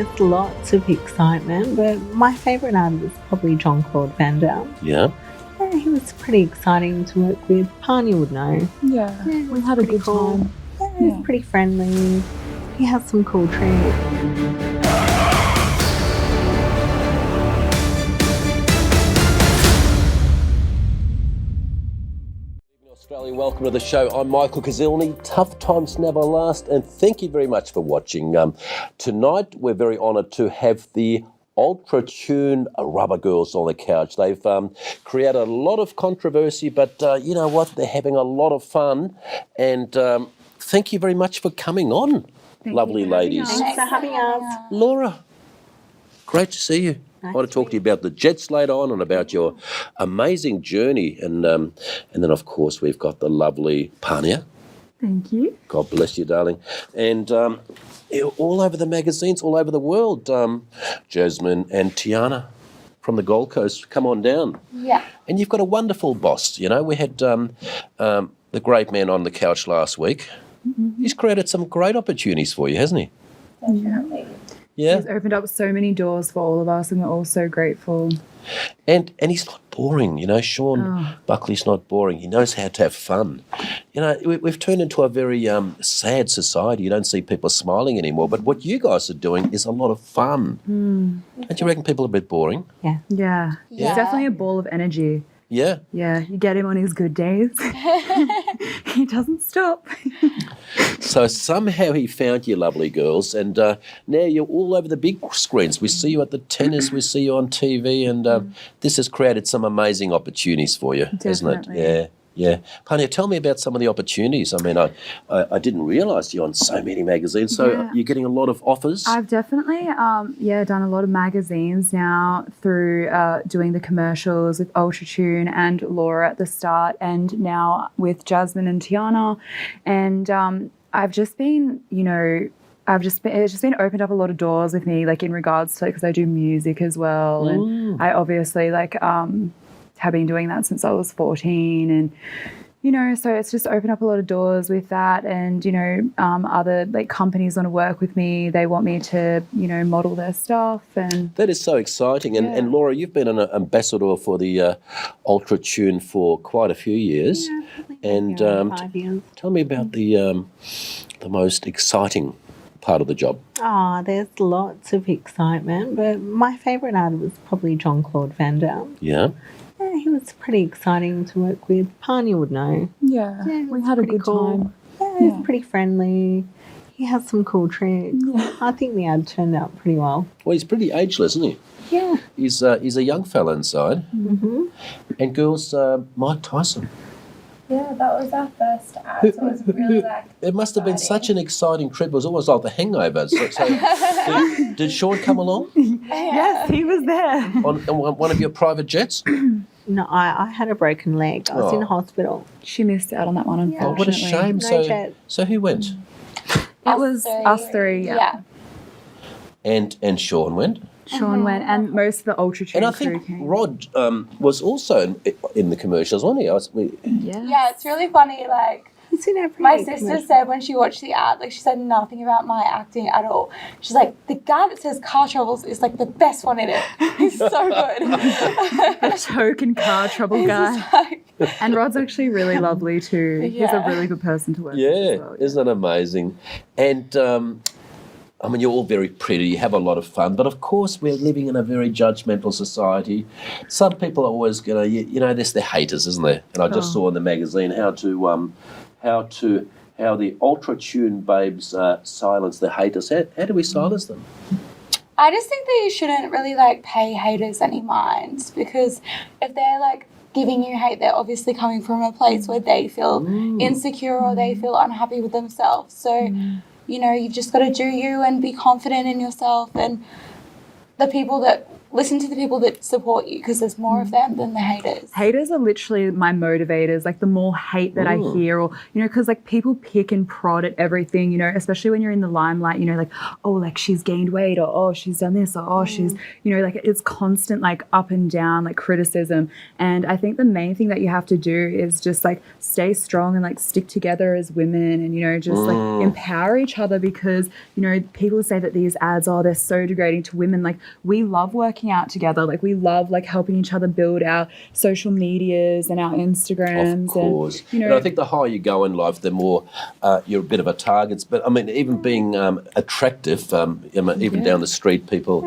there's lots of excitement, but my favourite artist is probably Jean-Claude Van Damme. Yeah. Yeah, he was pretty exciting to work with. Pani would know. Yeah, we had a good time. Yeah, he's pretty friendly. He has some cool tricks. Australia, welcome to the show. I'm Michael Kuzilny. Tough times never last, and thank you very much for watching. Tonight, we're very honoured to have the Ultra Tune Rubber Girls on the couch. They've created a lot of controversy, but you know what? They're having a lot of fun, and thank you very much for coming on, lovely ladies. Thanks for having us. Laura, great to see you. I want to talk to you about the Jets later on and about your amazing journey. And then, of course, we've got the lovely Pania. Thank you. God bless you, darling. And all over the magazines, all over the world, Jasmine and Tiana from the Gold Coast, come on down. Yeah. And you've got a wonderful boss. You know, we had the great man on the couch last week. Mm-hmm. He's created some great opportunities for you, hasn't he? Definitely. Yeah. He's opened up so many doors for all of us, and we're all so grateful. And he's not boring, you know. Sean Buckley's not boring. He knows how to have fun. You know, we've turned into a very sad society. You don't see people smiling anymore. But what you guys are doing is a lot of fun. Don't you reckon people are a bit boring? Yeah. He's definitely a ball of energy. Yeah. Yeah, you get him on his good days. He doesn't stop. So somehow he found you, lovely girls, and now you're all over the big screens. We see you at the tennis, we see you on TV, and this has created some amazing opportunities for you, hasn't it? Yeah. Yeah. Pania, tell me about some of the opportunities. I mean, I didn't realise you're on so many magazines, so you're getting a lot of offers? I've definitely, done a lot of magazines now through doing the commercials with Ultra Tune and Laura at the start, and now with Jasmine and Tiana. And I've just been, it's just been opened up a lot of doors with me, like in regards to, because I do music as well. And I obviously have been doing that since I was 14, and so it's just opened up a lot of doors with that. And other companies want to work with me. They want me to model their stuff, and that is so exciting. And Laura, you've been an ambassador for the Ultra Tune for quite a few years. And 5 years. Tell me about the most exciting part of the job. There's lots of excitement, but my favourite artist was probably Jean-Claude Van Damme. Yeah. Yeah, he was pretty exciting to work with. Pani would know. Yeah, we had a good time. Yeah, he's pretty friendly. He has some cool tricks. Yeah. I think the ad turned out pretty well. Well, he's pretty ageless, isn't he? Yeah. He's a young fella inside. Mm-hmm. And girls, Mike Tyson. Yeah, that was our first ad, so it was really It must have been such an exciting trip. It was almost like The Hangover. So did Sean come along? Yes, he was there. On one of your private jets? No, I had a broken leg. I was in hospital. She missed out on that one, unfortunately. Oh, what a shame. No jet. So who went? It was us three, yeah. And Sean went? Sean went, and most of the Ultra Tune And I crew think came. Rod was also in the commercials, wasn't he? Yeah, it's really funny, He's in every my sister said when she watched the ad, she said nothing about my acting at all. She's like, the guy that says car troubles is the best one in it. He's so good. A token car trouble guy. And Rod's actually really lovely too. He's a really good person to work with as well. Isn't that amazing? And I mean, you're all very pretty, you have a lot of fun, but of course we're living in a very judgmental society. Some people are always going to, there's the haters, isn't there? And I just saw in the magazine how the Ultra Tune babes silence the haters. How do we silence them? I just think that you shouldn't really pay haters any minds, because if they're giving you hate, they're obviously coming from a place where they feel insecure or they feel unhappy with themselves. So you've just got to do you and be confident in yourself. And the people that listen to the people that support you because there's more of them than the haters. Haters are literally my motivators. Like the more hate that I hear, or, you know, because like people pick and prod at everything, you know, especially when you're in the limelight, you know, like, oh, like she's gained weight, or oh, she's done this, or oh, she's, you know, like it's constant like up and down, like criticism. And I think the main thing that you have to do is just like stay strong and like stick together as women and, you know, just like empower each other, because, you know, people say that these ads, oh, they're so degrading to women. Like we love working out together. Like we love like helping each other build our social medias and our Instagrams. Of course. And, you know, and I think the higher you go in life, the more you're a bit of a target. But I mean, even being attractive, even down the street, people,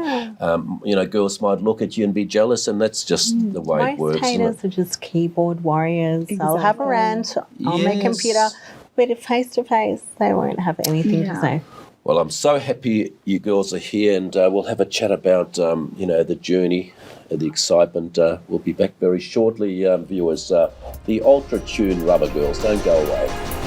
you know, girls might look at you and be jealous, and that's just the way it works. Most haters are just keyboard warriors. They'll have a rant on their computer, but if face to face, they won't have anything to say. Well, I'm so happy you girls are here, and we'll have a chat about, you know, the journey, the excitement. We'll be back very shortly, viewers. The Ultra Tune Rubber Girls. Don't go away.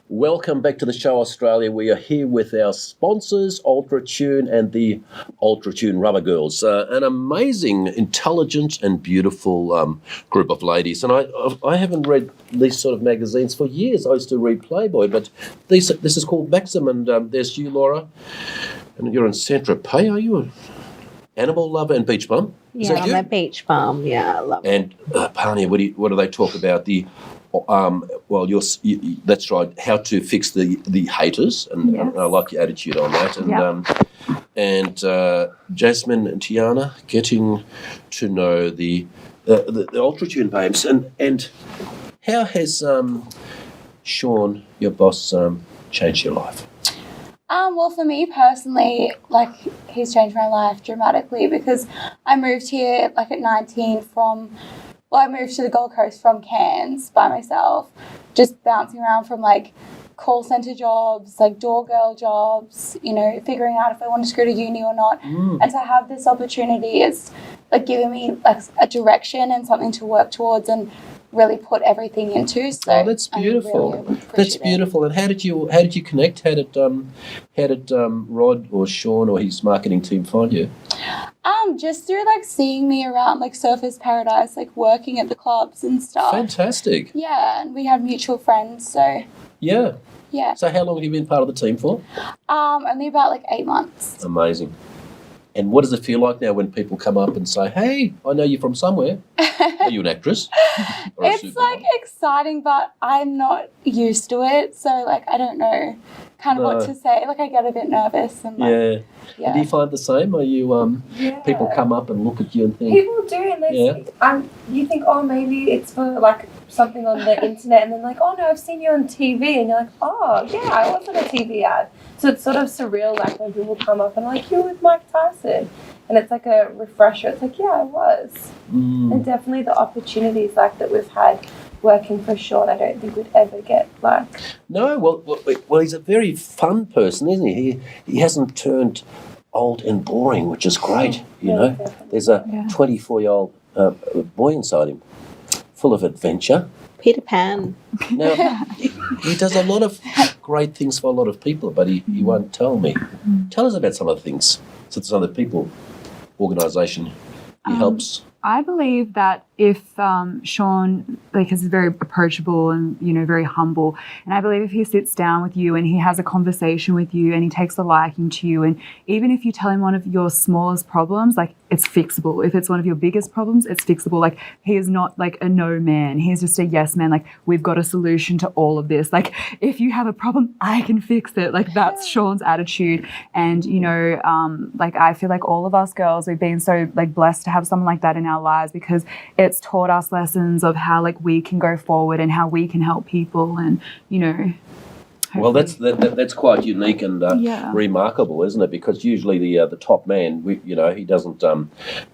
Welcome back to the show, Australia. We are here with our sponsors, Ultra Tune and the Ultra Tune Rubber Girls, an amazing, intelligent and beautiful group of ladies. And I haven't read these sort of magazines for years. I used to read Playboy, but this is called Maxim, and there's you, Laura, and you're in Saint-Tropez, are you? Animal lover and beach bum? Is that I'm you? a beach bum. Yeah, I love it. And Pania, what do they talk about? Well, that's right. How to fix the haters, and I like your attitude on that. And Jasmine and Tiana getting to know the Ultra Tune babes, and how has Sean, your boss, changed your life? Well, for me personally, like, he's changed my life dramatically because I moved here like at 19 I moved to the Gold Coast from Cairns by myself, just bouncing around from like call centre jobs, like door girl jobs, you know, figuring out if I wanted to go to uni or not. And to have this opportunity is like giving me like a direction and something to work towards and really put everything into. So that's beautiful. That's beautiful. And how did you connect? How did Rod or Sean or his marketing team find you? Just through like seeing me around like Surfers Paradise, like working at the clubs and stuff. Fantastic. Yeah, and we had mutual friends, so yeah. So how long have you been part of the team for? Only about like 8 months. Amazing. And what does it feel like now when people come up and say, "Hey, I know you from somewhere"? Are you an actress? It's like exciting, but I'm not used to it, so like I don't know kind of what to say. Like I get a bit nervous and like, yeah. Do you find the same? Are you people come up and look at you and think people do, and they you think, oh, maybe it's for like something on the internet, and then like, oh no, I've seen you on TV, and you're like, oh yeah, I was on a TV ad. So it's sort of surreal, like when people come up and like, you're with Mike Tyson, and it's like a refresher. It's like, yeah, I was. And definitely the opportunities like that we've had working for Sean, I don't think we'd ever get like. No, well, he's a very fun person, isn't he? He hasn't turned old and boring, which is great. You know, definitely. There's a 24-year-old boy inside him, full of adventure. Peter Pan. Now, he does a lot of great things for a lot of people, but he won't tell me. Tell us about some of the things. So some of the people, organisation he helps. I believe that if Sean, like, is very approachable and, you know, very humble, and I believe if he sits down with you and he has a conversation with you and he takes a liking to you, and even if you tell him one of your smallest problems, like, it's fixable. If it's one of your biggest problems, it's fixable. Like, he is not like a no man. He's just a yes man. Like, we've got a solution to all of this. Like, if you have a problem, I can fix it. Like, that's Sean's attitude. And, you know, like, I feel like all of us girls, we've been so like blessed to have someone like that in our lives, because it's taught us lessons of how like we can go forward and how we can help people, and, you know. Well, that's quite unique and remarkable, isn't it? Because usually the top man, he doesn't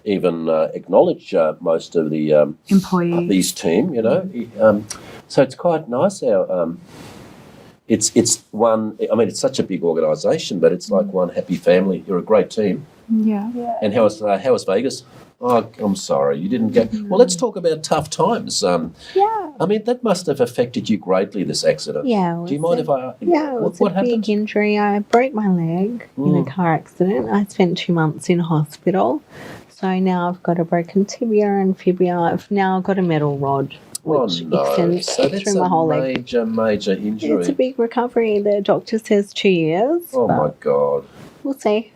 even acknowledge most of the employees, his team. You know, so it's quite nice how it's one. I mean, it's such a big organisation, but it's like one happy family. You're a great team. Yeah. And how was Vegas? Oh, I'm sorry, you didn't go. Well, let's talk about tough times. I mean, that must have affected you greatly, this accident. Yeah. Do you mind if I? Yeah, it was what a happened? big injury. I broke my leg in a car accident. I spent 2 months in hospital. So now I've got a broken tibia and fibula. I've now got a metal rod, which extends So that's through my whole leg. major injury. It's a big recovery. The doctor says 2 years. Oh my God. We'll see.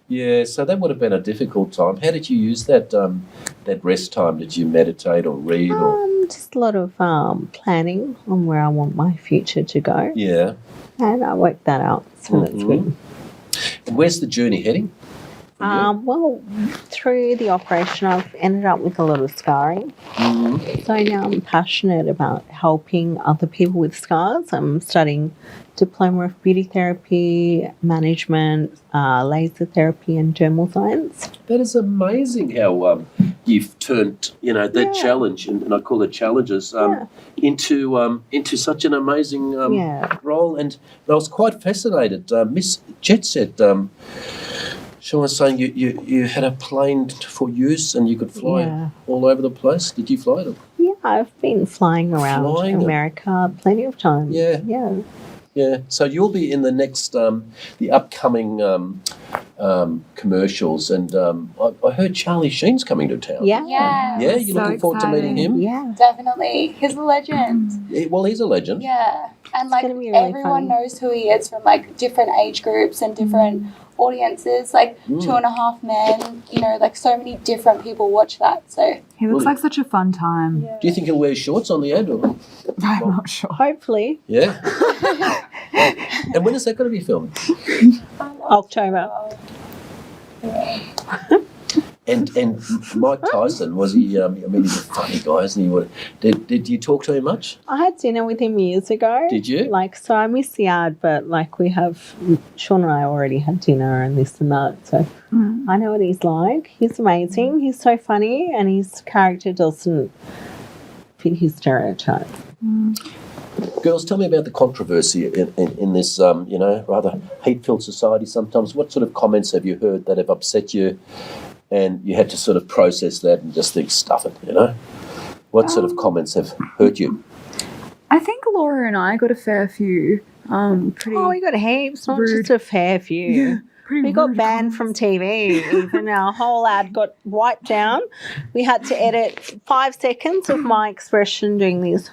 Yeah, so that would have been a difficult time. How did you use that that rest time? Did you meditate or read or? Just a lot of planning on where I want my future to go. Yeah. And I worked that out. So that's good. And where's the journey heading? Well, through the operation, I've ended up with a lot of scarring. So now I'm passionate about helping other people with scars. I'm studying Diploma of Beauty Therapy, Management, Laser Therapy and Dermal Science. That is amazing how you've turned, that challenge, and I call it challenges, into such an amazing role. And I was quite fascinated. Miss Jet said, Sean was saying you had a plane for use and you could fly all over the place. Did you fly it? Yeah, I've been flying around America plenty of times. Yeah. So you'll be in the next, the upcoming commercials, and I heard Charlie Sheen's coming to town. Yeah. Yeah, you're looking forward to meeting him? Yeah. Definitely. He's a legend. Well, he's a legend. Yeah. And gonna be really everyone knows who he is from different age groups and different audiences, 2.5 Men, so many different people watch that. So he looks like such a fun time. Do you think he'll wear shorts on the ad? Or? I'm not sure. Hopefully. Yeah. And when is that going to be filmed? October. And Mike Tyson, was he? He's a funny guy, isn't he? Did you talk to him much? I had dinner with him years ago. Did you? So I miss the ad, but Sean and I already had dinner and this and that. So I know what he's like. He's amazing. He's so funny, and his character doesn't fit his stereotype. Girls, tell me about the controversy in this, rather hate-filled society sometimes. What sort of comments have you heard that have upset you? And you had to sort of process that and just think, stuff it, What sort of comments have hurt you? I think Laura and I got a fair few. We got heaps, not just a fair few. We got banned from TV. Even our whole ad got wiped down. We had to edit 5 seconds of my expression doing this,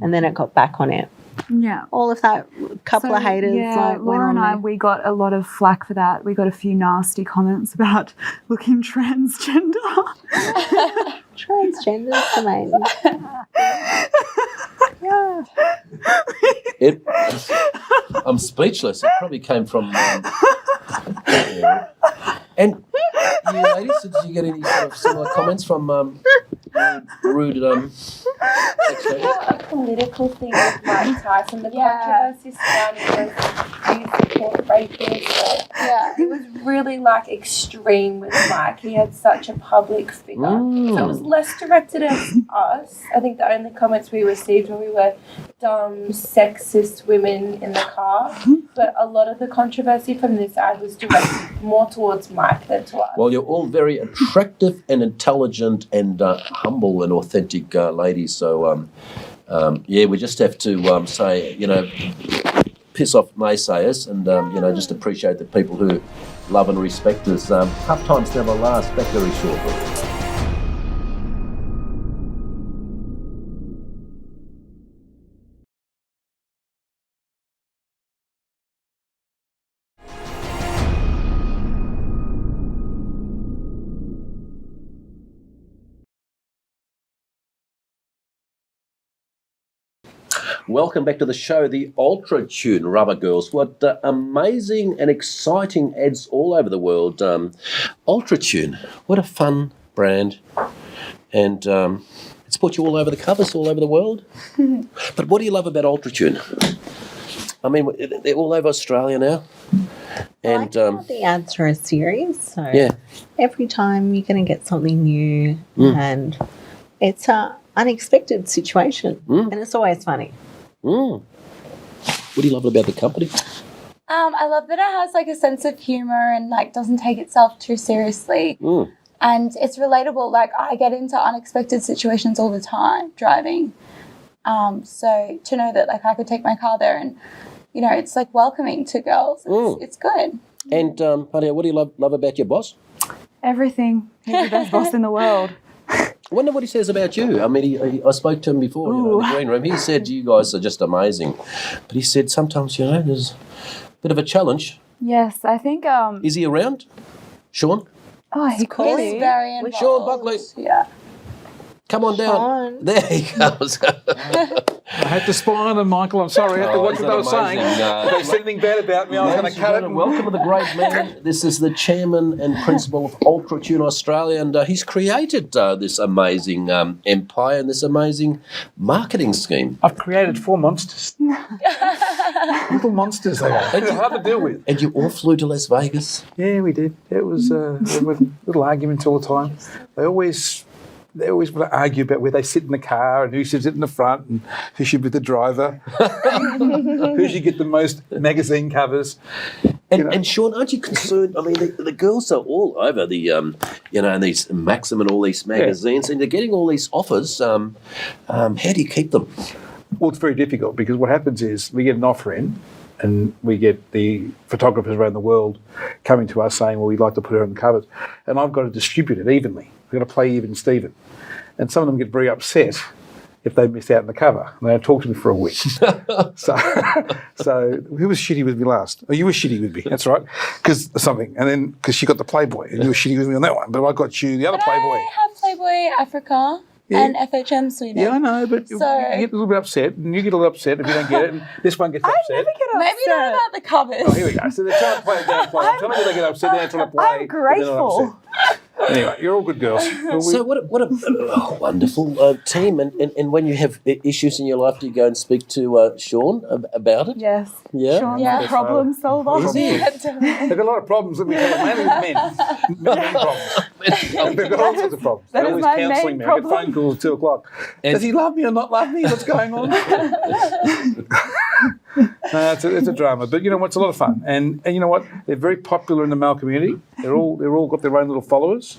and then it got back on it. Yeah. All of that, couple of haters. Yeah, Laura and I, we got a lot of flack for that. We got a few nasty comments about looking transgender. Transgender's amazing. I'm speechless. It probably came from... And you ladies, did you get any sort of similar comments from rude a political thing with Mike Tyson, the controversy surrounding do you support rapists? It was really extreme with Mike. He had such a public figure. So it was less directed at us. I think the only comments we received were we were dumb, sexist women in the car. But a lot of the controversy from this ad was directed more towards Mike than to us. Well, you're all very attractive and intelligent and humble and authentic ladies. So, we just have to say, piss off naysayers and, just appreciate the people who love and respect us. Tough times never last. Back very shortly. Welcome back to the show, the Ultra Tune Rubber Girls. What amazing and exciting ads all over the world. Ultra Tune, what a fun brand. And it's put you all over the covers, all over the world. But what do you love about Ultra Tune? I mean, they're all over Australia now. And the ads are a series, so every time you're going to get something new, and it's an unexpected situation, and it's always funny. What do you love about the company? I love that it has like a sense of humor and like doesn't take itself too seriously. And it's relatable. Like I get into unexpected situations all the time driving. So to know that like I could take my car there and, you know, it's like welcoming to girls. It's good. And honey, what do you love about your boss? Everything. He's the best boss in the world. I wonder what he says about you. I mean, I spoke to him before, you know, in the green room. He said you guys are just amazing. But he said sometimes, you know, there's a bit of a challenge. Yes, I think. Is he around? Sean? Oh, he called He's me. very involved. Sean Buckley. Yeah. Come on down. There he goes. I had to spy on them, Michael. I'm sorry. I had to watch what they were saying. If they said anything bad about me, I was going to cut it. Welcome to the great man. This is the chairman and principal of Ultra Tune Australia, and he's created this amazing empire and this amazing marketing scheme. I've created 4 monsters. Little monsters they are. They're hard to deal with. And you all flew to Las Vegas? Yeah, we did. It was little arguments all the time. They always want to argue about where they sit in the car and who should sit in the front and who should be the driver, who should get the most magazine covers. And Sean, aren't you concerned? I mean, the girls are all over the, you know, these Maxim and all these magazines, and they're getting all these offers. How do you keep them? Well, it's very difficult because what happens is we get an offer in and we get the photographers around the world coming to us saying, well, we'd like to put her on the covers. And I've got to distribute it evenly. I've got to play even Steven. And some of them get very upset if they miss out on the cover. And they don't talk to me for a week. So who was shitty with me last? Oh, you were shitty with me. That's right. Because something. And then because she got the Playboy and you were shitty with me on that one. But I got you the other Playboy. I have Playboy Africa. Yeah. And FHM Sweden. Yeah, I know, but you get a little bit upset, and you get a little upset if you don't get it, and this one gets upset. I never get upset. Maybe not about the covers. Oh, here we go. So they're trying to play a game play. I'm telling you they get upset, they're trying to play. I'm grateful. Anyway, you're all good girls. So what a wonderful team. And when you have issues in your life, do you go and speak to Sean about it? Yes. Yeah? Sean's a problem solver. Is he? They've got a lot of problems that we have, mainly with men. Men problems. They've got all sorts of problems. that They're is always my counselling main me. I get problem. phone calls at 2 o'clock. Does he love me or not love me? What's going on? It's a drama, but you know what? It's a lot of fun, and you know what? They're very popular in the male community. They're all got their own little followers.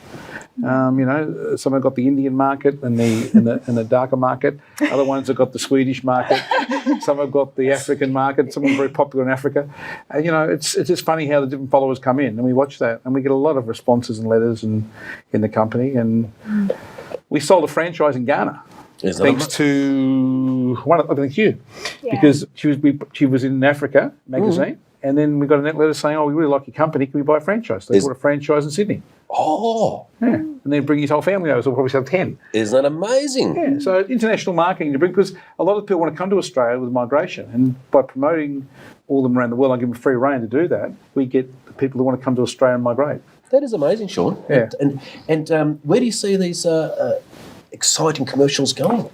You know, some have got the Indian market and the darker market. Other ones have got the Swedish market. Some have got the African market. Some are very popular in Africa. And you know, it's just funny how the different followers come in, and we watch that, and we get a lot of responses and letters in the company. And we sold a franchise in Ghana. Thanks to one of, I think you, because she was in Africa magazine, and then we got a net letter saying, "Oh, we really like your company. Can we buy a franchise?" They bought a franchise in Sydney. Oh, yeah, and then bring his whole family over. So we'll probably sell 10. Isn't that amazing? Yeah, so international marketing to bring, because a lot of people want to come to Australia with migration, and by promoting all of them around the world, I give them free rein to do that. We get the people who want to come to Australia and migrate. That is amazing, Sean. Yeah. And where do you see these exciting commercials going?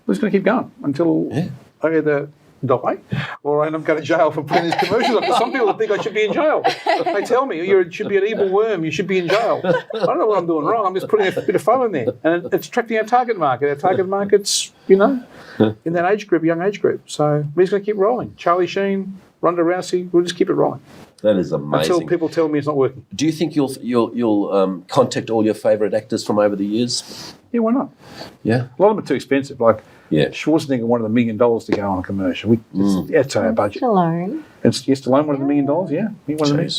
We're just going to keep going until I either die or I end up going to jail for putting these commercials on. Some people think I should be in jail. They tell me, you should be an evil worm, you should be in jail. I don't know what I'm doing wrong. I'm just putting a bit of fun in there. And it's attracting our target market. Our target market's, you know, in that age group, young age group. So we're just going to keep rolling. Charlie Sheen, Ronda Rousey, we'll just keep it rolling. That is amazing. Until people tell me it's not working. Do you think you'll contact all your favourite actors from over the years? Yeah, why not? Yeah. A lot of them are too expensive. Like Schwarzenegger wanted $1 million to go on a commercial. That's our budget. Stallone. And Stallone wanted $1 million, yeah. He wanted $1 million.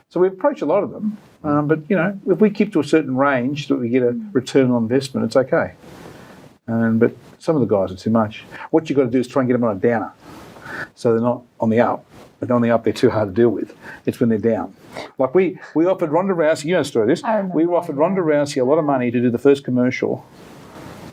So we approach a lot of them. But, you know, if we keep to a certain range that we get a return on investment, it's okay. But some of the guys are too much. What you've got to do is try and get them on a downer. So they're not on the up. But on the up, they're too hard to deal with. It's when they're down. Like we offered Ronda Rousey, you know the story of this. We offered Ronda Rousey a lot of money to do the first commercial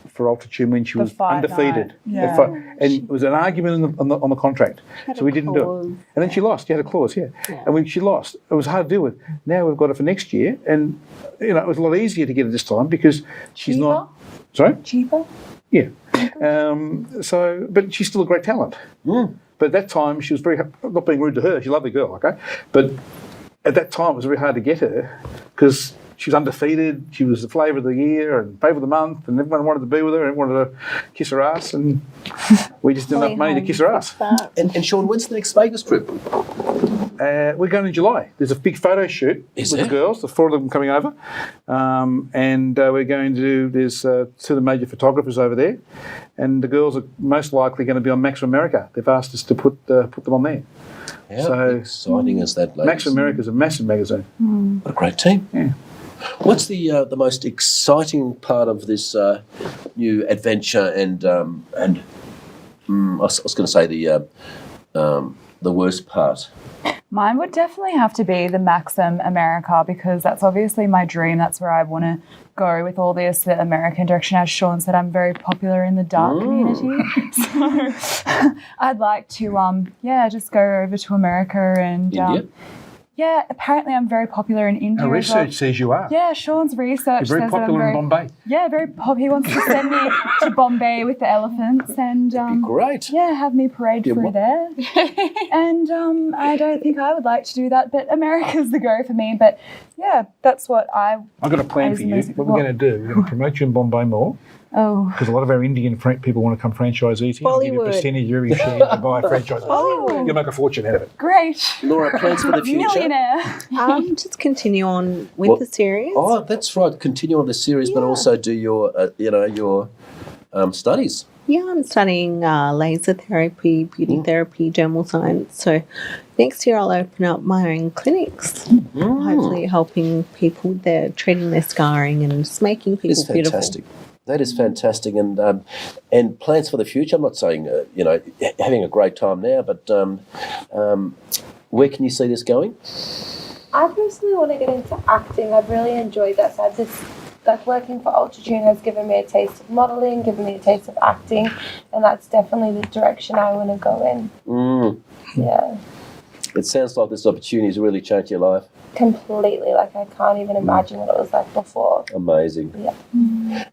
for Altitude when she was undefeated. Yeah. And it was an argument on the contract. So we didn't do it. And then she lost. She had a clause, yeah. And when she lost, it was hard to deal with. Now we've got it for next year. And, you know, it was a lot easier to get it this time because she's not... Sorry? Cheaper? Yeah. But she's still a great talent. But at that time, she was very, not being rude to her, she's a lovely girl, okay? But at that time, it was very hard to get her because she was undefeated. She was the flavour of the year and flavour of the month, and everyone wanted to be with her. Everyone wanted to kiss her ass, and we just didn't have money to kiss her ass. And Sean, when's the next Vegas trip? We're going in July. There's a big photo shoot with the girls. There's 4 of them coming over, and we're going to do. There's 2 of the major photographers over there, and the girls are most likely going to be on Max America. They've asked us to put them on there. How exciting is that, ladies? Max America is a massive magazine. What a great team. Yeah. What's the most exciting part of this new adventure and I was going to say the worst part? Mine would definitely have to be the Maxim America, because that's obviously my dream. That's where I want to go with all this, the American direction. As Sean said, I'm very popular in the dark community. So I'd like to, just go over to America and... India? Apparently I'm very popular in India. Our research says you are. Yeah, Sean's research You're very says popular that I'm in Bombay. Yeah, very popular. He wants to send me to Bombay with the elephants and Great. yeah, have me parade through there. And I don't think I would like to do that, but America's the go for me. But yeah, that's what I've got a plan for you. What we're going to do, we're going to promote you in Bombay more. Oh. Because a lot of our Indian people want to come franchisees here. We'll give you a percentage of every share to buy a franchise. You'll make a fortune out of it. Great. Laura, plans for the future? Millionaire. Just continue on with the series. Oh, that's right. Continue on the series, but also do your, your studies. Yeah, I'm studying laser therapy, beauty therapy, dermal science. So next year I'll open up my own clinics, hopefully helping people with treating their scarring and just making people beautiful. Fantastic. That is fantastic, and plans for the future. I'm not saying having a great time now, but where can you see this going? I personally want to get into acting. I've really enjoyed that side. Working for Ultratune has given me a taste of modelling, given me a taste of acting, and that's definitely the direction I want to go in. Yeah. It sounds like this opportunity has really changed your life. Completely. I can't even imagine what it was like before. Amazing. Yeah.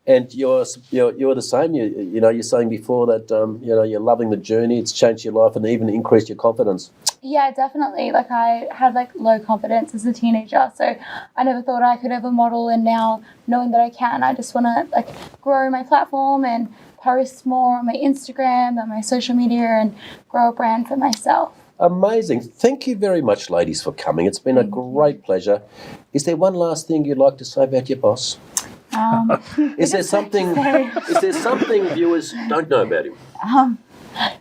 And you're the same. You're saying before that you're loving the journey. It's changed your life and even increased your confidence. Yeah, definitely. I had low confidence as a teenager, so I never thought I could ever model, and now knowing that I can, I just want to grow my platform and post more on my Instagram and my social media and grow a brand for myself. Amazing. Thank you very much, ladies, for coming. It's been a great pleasure. Is there one last thing you'd like to say about your boss? Is there something viewers don't know about him?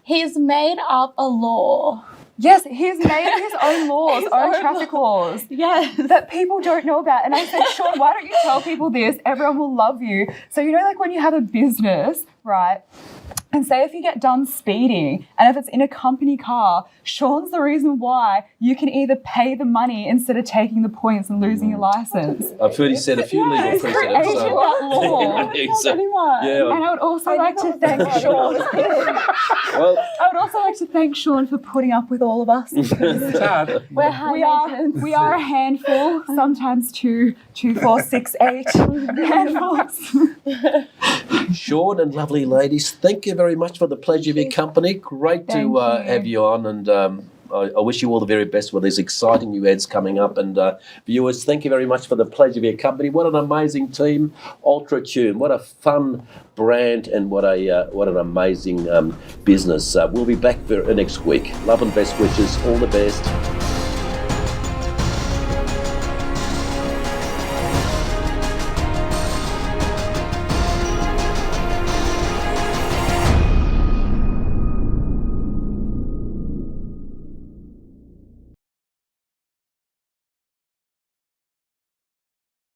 He's made up a law. Yes, he's made his own laws, own traffic laws. Yes. That people don't know about. And I said, Sean, why don't you tell people this? Everyone will love you. So when you have a business, right? And say if you get done speeding and if it's in a company car, Sean's the reason why you can either pay the money instead of taking the points and losing your license. I've heard he said a few legal precedents. That law. Yeah. And I would also like to thank Sean. I would also like to thank Sean for putting up with all of us. It's hard. We are a handful, sometimes 2, 4, 6, 8 handfuls. Sean and lovely ladies, thank you very much for the pleasure of your company. Great to have you on, and I wish you all the very best with these exciting new ads coming up. And viewers, thank you very much for the pleasure of your company. What an amazing team, Ultratune. What a fun brand, and what an amazing business. We'll be back next week. Love and best wishes. All the best.